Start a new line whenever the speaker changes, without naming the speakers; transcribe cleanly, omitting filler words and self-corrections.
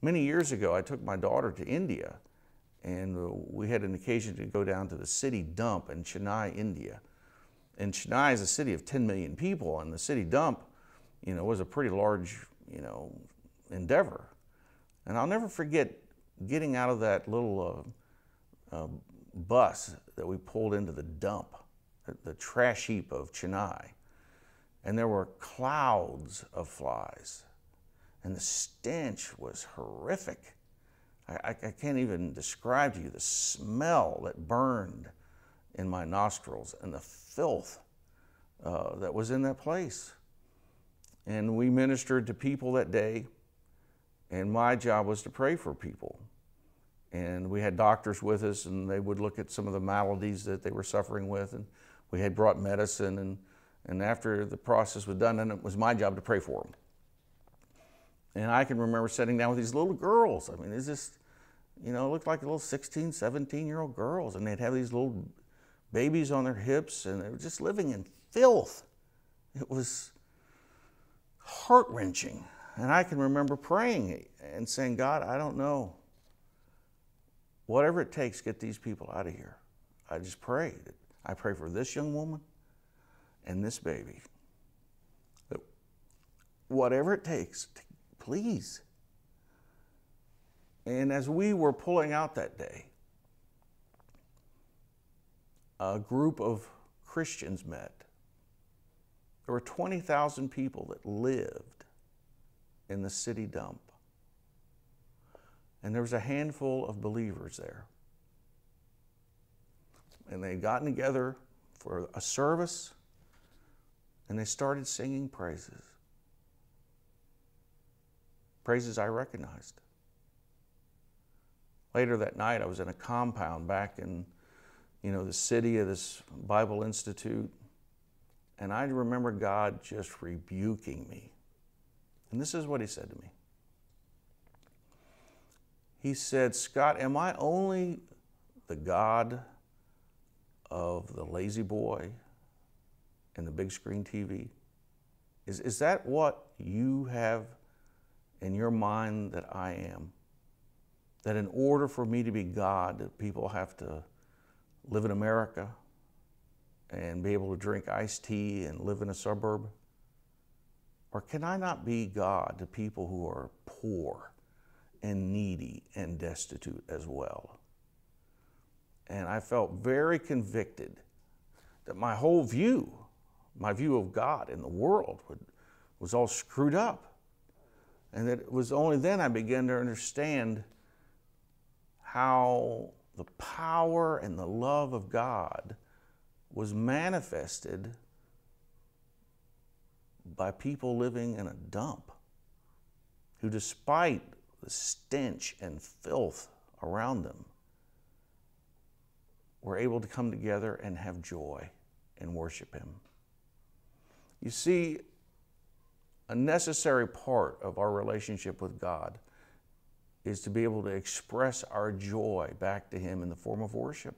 Many years ago, I took my daughter to India, and we had an occasion to go down to the city dump in Chennai, India. And Chennai is a city of 10 million people, and the city dump, was a pretty large, endeavor. And I'll never forget getting out of that little bus that we pulled into the dump, the trash heap of Chennai. And there were clouds of flies. And the stench was horrific. I can't even describe to you the smell that burned in my nostrils and the filth that was in that place. And we ministered to people that day, and my job was to pray for people. And we had doctors with us, and they would look at some of the maladies that they were suffering with, and we had brought medicine, and after the process was done, then it was my job to pray for them. And I can remember sitting down with these little girls. I mean, it's just, it looked like little 16, 17-year-old girls, and they'd have these little babies on their hips, and they were just living in filth. It was heart-wrenching. And I can remember praying and saying, God, I don't know. Whatever it takes, get these people out of here. I just prayed. I pray for this young woman and this baby. Whatever it takes, please. And as we were pulling out that day, a group of Christians met. There were 20,000 people that lived in the city dump. And there was a handful of believers there. And they had gotten together for a service, and they started singing praises. Praises I recognized. Later that night, I was in a compound back in, the city of this Bible Institute, and I remember God just rebuking me. And this is what he said to me. He said, Scott, am I only the God of the lazy boy and the big screen TV? Is that what you have in your mind that I am? That in order for me to be God, people have to live in America and be able to drink iced tea and live in a suburb? Or can I not be God to people who are poor and needy and destitute as well? And I felt very convicted that my whole view, my view of God in the world was all screwed up. And that it was only then I began to understand how the power and the love of God was manifested by people living in a dump who, despite the stench and filth around them, were able to come together and have joy and worship him. You see, a necessary part of our relationship with God is to be able to express our joy back to him in the form of worship.